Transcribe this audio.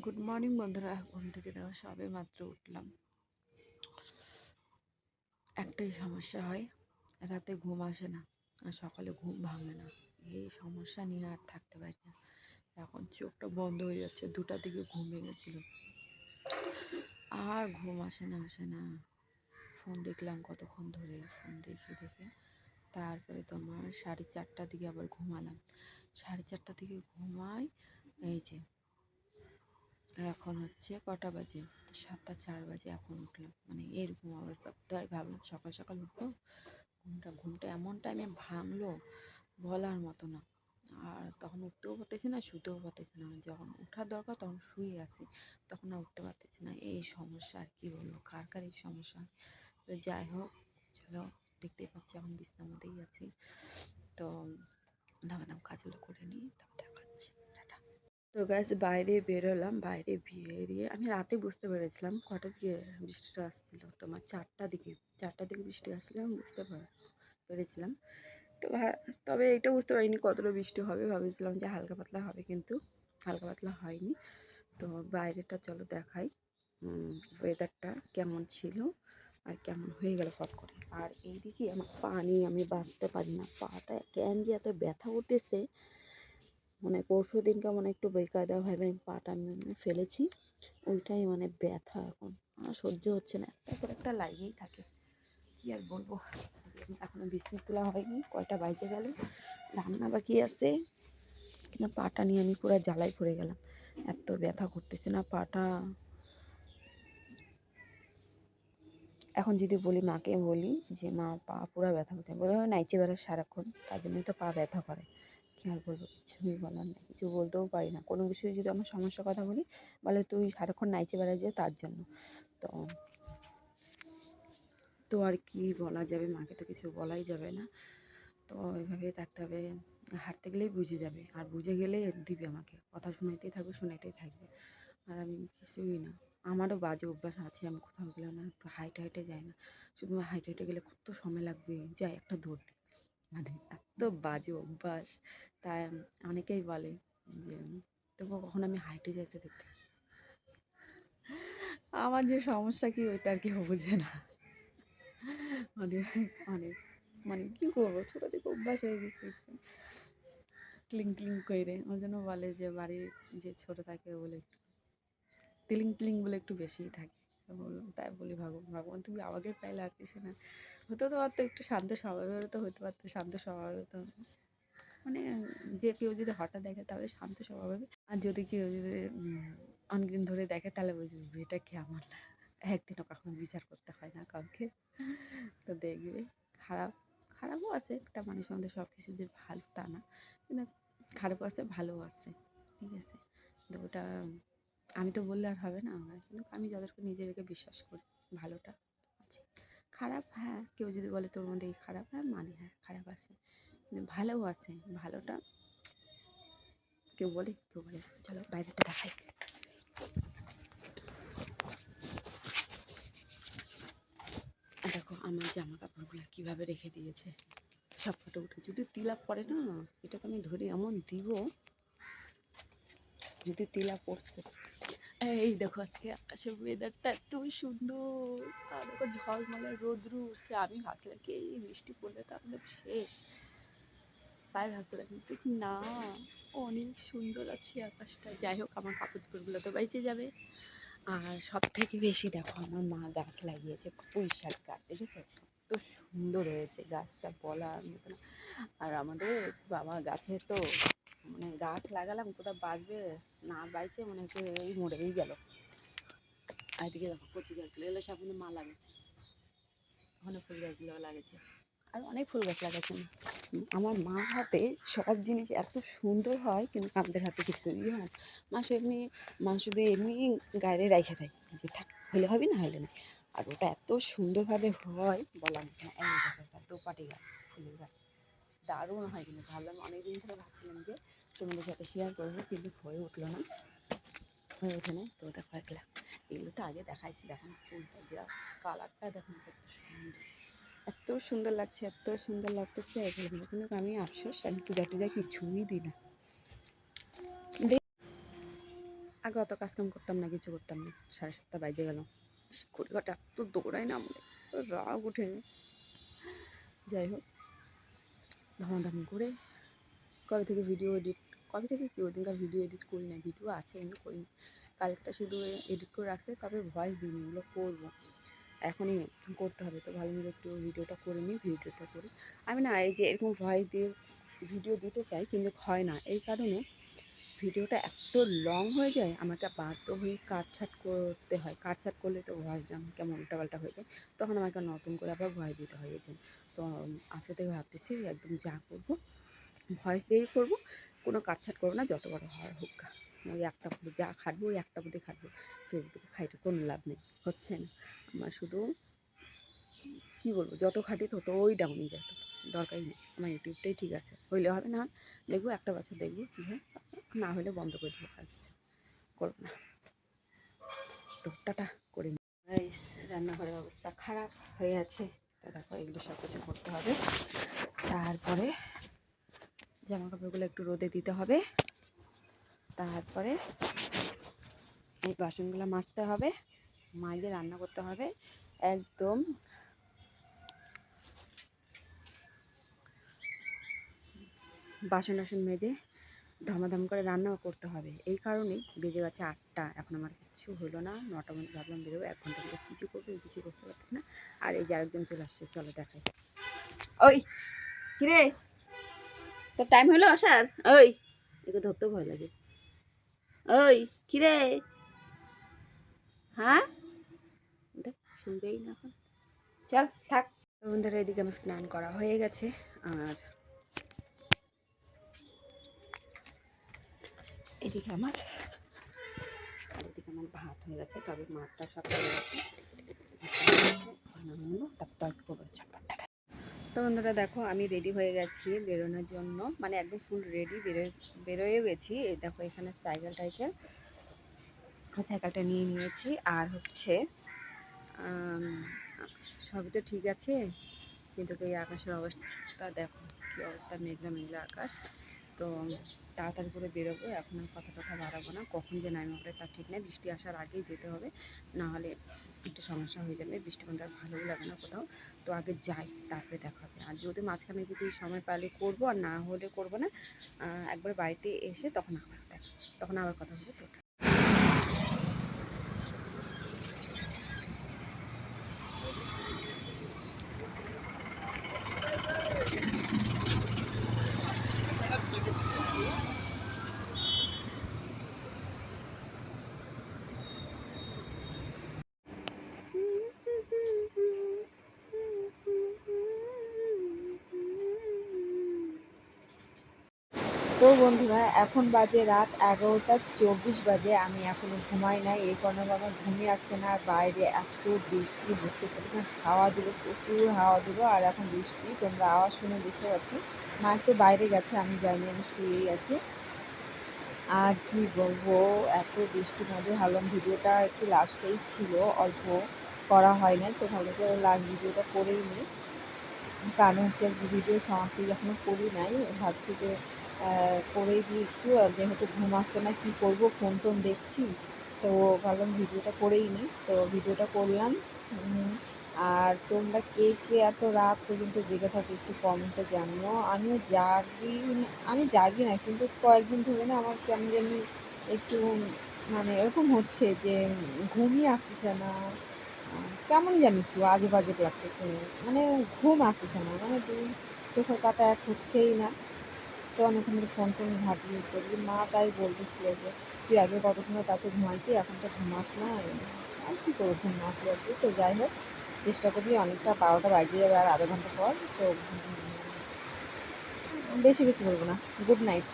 Good morning বন্ধুরা। ঘুম থেকে দেখো সবে মাত্র উঠলাম। একটাই সমস্যা হয়, রাতে ঘুম আসে না আর সকালে ঘুম ভাঙে না। এই সমস্যা নিয়ে আর থাকতে পারি না। এখন চোখটা বন্ধ হয়ে যাচ্ছে, 2টার দিকে ঘুম ভেঙেছিল, আর ঘুম আসে না। ফোন দেখলাম কতক্ষণ ধরে, ফোন দেখে দেখে তারপরে তোমার 4:30টার দিকে আবার ঘুমালাম। 4:30টার দিকে ঘুমাই, এই যে এখন হচ্ছে কটা বাজে, 7:04 বাজে, এখন উঠলাম। মানে এরকম অবস্থা। তাই ভাবলাম সকাল সকাল উঠবো। ঘুমটা এমন টাইমে ভাঙলো, বলার মতো না। আর তখন উঠতেও পারতেছি না, শুতেও পারতেছি না। যখন ওঠার দরকার তখন শুয়ে আছি, তখন আর উঠতে পারতেছি না। এই সমস্যা, আর কি বলবো, কার কার এই সমস্যা। তো যাই হোক, চলো, দেখতেই পাচ্ছি এখন বিছনার মধ্যেই আছি। তো দাম কাজগুলো করে নিই, তারপর দেখাচ্ছি। তো গাছ বাইরে বেরোলাম। বাইরে বেরিয়ে আমি রাতে বুঝতে পেরেছিলাম কটা দিকে বৃষ্টিটা আসছিল। তোমার 4টার দিকে বৃষ্টি আসছিল, আমি বুঝতে পেরেছিলাম। তো তবে এটা বুঝতে পারিনি কতটা বৃষ্টি হবে। ভাবেছিলাম যে হালকা পাতলা হবে, কিন্তু হালকা পাতলা হয়নি। তো বাইরেটা চলো দেখাই, ওয়েদারটা কেমন ছিল আর কেমন হয়ে গেল ফট করে। আর এইদিকে আমার পানি, আমি বাঁচতে পারি না। পাটা কেন যে এত ব্যথা উঠতেছে, মানে পরশু দিনকে মানে একটু বেকায়দাভাবে পাটা আমি ফেলেছি, ওইটাই মানে ব্যথা এখন আর সহ্য হচ্ছে না। একটা পর একটা লাগিয়েই থাকে, কি আর বলবো। এখনো বিছনা তোলা হয়নি, কয়টা বাজে গেল, রান্না বাকি আছে, কিন্তু পাটা নিয়ে আমি পুরো জ্বালায় পড়ে গেলাম। এত ব্যথা করতেছে না পাটা। এখন যদি বলি, মাকে বলি যে মা পা পুরো ব্যথা করতে, বলে নাইচে বেড়া সারাক্ষণ, তার জন্যই তো পা ব্যথা করে। কী আর বলবো, কিছুই বলার নেই, কিছু বলতেও পারি না। কোনো বিষয়ে যদি আমার সমস্যার কথা বলি, বলে তুই সারাক্ষণ নাইচে বেড়ায় যে, তার জন্য। তো তো আর কি বলা যাবে, মাকে তো কিছু বলাই যাবে না। তো এভাবেই থাকতে হবে। হাঁটতে গেলেই বুঝে যাবে, আর বুঝে গেলে দিবে আমাকে কথা, শোনাইতেই থাকবে। আর আমি কিছুই না। আমারও বাজে অভ্যাস আছে, আমি কোথাও গেলে না একটু হাইটে যাই না। শুধু হাইটে গেলে কত সময় লাগবে, যাই একটা দৌড় দিই। মানে এত বাজে অভ্যাস। তাই অনেকেই বলে যে তবু কখন আমি হাইটে যাইতে দেখতে, আমার যে সমস্যা কি ওইটা আর কি বোঝে না। মানে অনেক, মানে কী করবো, ছোটো থেকে অভ্যাস হয়ে গেছে ক্লিং ক্লিং করে। ওই জন্য বলে যে বাড়ির যে ছোটো থাকে বলে একটু তিলিং ক্লিং বলে একটু বেশিই থাকে। বললাম, তাই বলি ভগবান তুমি আমাকে পাইলে আর কিছু না। হতে তো পারতো একটু শান্ত স্বভাবেরও, তো হতে পারতো শান্ত স্বভাবেরও। তো মানে যে কেউ যদি হঠাৎ দেখে তাহলে শান্ত স্বভাব হবে, আর যদি কেউ যদি অনেকদিন ধরে দেখে তাহলে বুঝবে এটা কেমন। একদিনও কখনো বিচার করতে হয় না কাউকে। তো দেখবে, খারাপও আছে একটা মানুষের মধ্যে, সব কিছু যে ভালো তা না, কিন্তু খারাপও আছে ভালোও আছে, ঠিক আছে। কিন্তু ওটা আমি তো বললে আর হবে না। কিন্তু আমি যাদেরকে নিজেদেরকে বিশ্বাস করি, ভালোটা আছে। খারাপ, হ্যাঁ, কেউ যদি বলে তোর মধ্যে এই খারাপ, হ্যাঁ মানে, হ্যাঁ খারাপ আছে, কিন্তু ভালোও আছে। ভালোটা কেউ বলে চলো বাইরেটা দেখাই। দেখো আমার জামা কাপড়গুলো কীভাবে রেখে দিয়েছে, সব ফটো উঠে। যদি তিলা পড়ে না, এটাকে আমি ধরে এমন দিব, যদি তিলা পড়ছে। এই দেখো আজকে আকাশের ওয়েদারটা এত সুন্দর, আর দেখো ঝলমলে রোদ্রু উঠছে। আমি ভাবছিলাম কি এই বৃষ্টি পড়লে তো আমাদের শেষ, তাই ভাবছিলাম, কিন্তু না, অনেক সুন্দর আছে আকাশটা। যাই হোক, আমার কাপড় চোপড়গুলো তো বাইচে যাবে। আর সব থেকে বেশি দেখো, আমার মা গাছ লাগিয়েছে, পুঁই শাক গাছ, দেখেছো কত সুন্দর হয়েছে গাছটা, বলার মতো না। আর আমাদের বাবা গাছে তো, মানে গাছ লাগালাম কোথাও বাঁচবে না, বাইচে মনে হচ্ছে এই মরেই গেল। আর এদিকে দেখো কচু গাছগুলো, এগুলো সব কিন্তু মা লাগাচ্ছে। ওখানে ফুল গাছগুলো লাগাচ্ছে, আর অনেক ফুল গাছ লাগাচ্ছেন। আমার মা হাতে সব জিনিস এত সুন্দর হয়, কিন্তু আমাদের হাতে কিছুই হয়। মা শুধু এমনি গায়ে রেখে দেয় যে থাক, হলে হবে না হলে না। আর ওটা এত সুন্দরভাবে হয় বললাম না। এই দেখো একটা দোপাটি গাছ, ফুলের গাছ, দারুণ হয়। কিন্তু ভাবলাম, অনেকদিন ধরে ভাবছিলাম যে তোমাদের সাথে শেয়ার করবো, কিন্তু হয়ে উঠলো না, হয়ে ওঠে না। তো দেখো এগুলো তো আগে দেখাইছি, দেখো না ফুলটা, জাস্ট কালারটা দেখুন কত সুন্দর, এত সুন্দর লাগছে, এত সুন্দর লাগতেছে এগুলো। কিন্তু আমি আফসোস, আমি পূজা টুজা কিছুই দিই না। আগে অত কাজকাম করতাম না, কিছু করতাম না, 7:30 বাজে গেল, ঘড়িঘাটা এত দৌড়াই না আমাদের, রাগ উঠে। যাই হোক, ধমাধম করে কবে থেকে ভিডিও এডিট, কবে থেকে কি ওই দিনকার ভিডিও এডিট করি না, ভিডিও আছে কিন্তু করি না। কালকেটা শুধু এডিট করে রাখছে, তবে ভয়েস দিইনি, এগুলো করবো, এখনই করতে হবে। তো ভালো মতো একটু ভিডিওটা করে নিই, ভিডিওটা করি। আমি না এই যে এরকম ভয়েস দিয়ে ভিডিও দিতে চাই, কিন্তু হয় না, এই কারণে ভিডিওটা এত লং হয়ে যায়, আমাকে বাধ্য হয়ে কাটছাট করতে হয়। কাটছাট করলে তো ভয়েস কেমন উল্টাপাল্টা হয়ে যায়, তখন আমাকে নতুন করে আবার ভয়েস দিতে হয়। এই জন্য তো আজকে থেকে ভাবতেছি একদম যা করবো ভয়েস দিয়েই করবো, কোনো কাটছাট করবো না, যত বড় হওয়ার হোক। ওই একটা বুদ্ধি যা খাটবো, ওই একটা বুদ্ধি খাটবো, ফেসবুকে খাইতে কোনো লাভ নেই, হচ্ছে না আমার। শুধু কী বলবো, যত খাটি তত ওই ডাউনই যায়, তত দরকারই নেই। আমার ইউটিউবটাই ঠিক আছে, হইলে হবে, না দেখবো, একটা বছর দেখবো কী হয়, না হলে বন্ধ করে দেবো, আর কিছু করবো না। তো টাটা করে নিই। রান্নাঘরের অবস্থা খারাপ হয়ে আছে, তা দেখো এগুলো সব কিছু করতে হবে, তারপরে জামা কাপড়গুলো একটু রোদে দিতে হবে, তারপরে এই বাসনগুলো মাজতে হবে, মাঝে রান্না করতে হবে, একদম বাসন টাসন মেজে ধমাধম করে রান্নাও করতে হবে। এই কারণেই বেজে গেছে 8টা, এখন আমার কিচ্ছু হলো না, 9টা মধ্যে ভাবলাম বেরোবো, 1 ঘন্টা মধ্যে কিছু করবো, কিছু করতে পারতেছি না। আর এই যে আরেকজন চলে আসছে, চলো দেখাই। ওই কিরে, তোর টাইম হলো আসার? ওই একে ধরতেও ভয় লাগে। ওই কিরে, হ্যাঁ দেখ, শুনবেই না এখন, চল থাক। বন্ধুরা এদিকে আমার স্নান করা হয়ে গেছে, আর এদিকে আমার ভাত হয়ে গেছে, তবে মাঠটা সব হয়ে গেছে, তো বন্ধুরা দেখো আমি রেডি হয়ে গেছি বেরোনোর জন্য, মানে একদম ফুল রেডি, বেরোয়েও গেছি। এই দেখো এখানে সাইকেলটা নিয়ে নিয়েছি, আর হচ্ছে সবই তো ঠিক আছে, কিন্তু এই আকাশের অবস্থা দেখো কী অবস্থা, মেঘলা মেঘলা আকাশ। তো তাড়াতাড়ি করে বেরোবো, এখন আর কথা বাড়াবো না, কখন যে নামে ওঠে তার ঠিক নেই, বৃষ্টি আসার আগেই যেতে হবে, না হলে একটু সমস্যা হয়ে যাবে, বৃষ্টি পর্যন্ত আর ভালোই লাগে না কোথাও। তো আগে যাই, তারপরে দেখা হবে। আর যদি মাঝখানে যদি সময় পালে করবো, আর না হলে করবো না, একবার বাড়িতে এসে তখন আবার কথা হবে। তো তো বন্ধুরা এখন বাজে রাত 11টা 24 বাজে, আমি এখনও ঘুমাই নাই, এই কারণে আমার ঘুমিয়ে আসছে না। আর বাইরে এত বৃষ্টি হচ্ছে, সেখানে হাওয়া দিল, প্রচুর হাওয়া দিল, আর এখন বৃষ্টি, তোমরা আওয়াজ শুনে বুঝতে পারছি। মা একটু বাইরে গেছে, আমি যাইনি, আমি শুয়েই আছি। আর কি বলবো, এত বৃষ্টির মধ্যে ভাবলাম ভিডিওটা একটু লাস্টেই ছিল, অল্প করা হয় না, তো ভালো করে লাস্ট ভিডিওটা করেই নিই, কারণ হচ্ছে ভিডিও সমাপ্তি এখনও করি নাই, ভাবছি যে করেই দিই একটু, আর যেহেতু ঘুম আসছে না, কী করবো, ফোন টোন দেখছি, তো ভাবলাম ভিডিওটা করেই নিই, তো ভিডিওটা করলাম। আর তোমরা কে কে এত রাত পর্যন্ত জেগে থাকো একটু কমেন্টে জানিও। আমি জাগি না, কিন্তু কয়েকদিন ধরে না আমার কেমন জানি একটু মানে এরকম হচ্ছে যে ঘুমই আসতেছে না, কেমন জানি একটু আজে বাজে লাগতেছে, মানে ঘুম আসতেছে না, মানে দুই চোখের পাতা এক হচ্ছেই না। তো অনেকক্ষণ ধরে ফোন টোন ঘাঁটি করি, মা তাই বলতেছিল যে তুই আগে কত সময় তাতে ঘুমাইতি, এখন তো ঘুমাস না, আর কী করবো, ঘুম আসলে আর কি। তো যাই হোক, চেষ্টা করি, অনেকটা 12টা বাজে যাবে আর আধা ঘন্টা পর, তো বেশি কিছু বলবো না, গুড নাইট।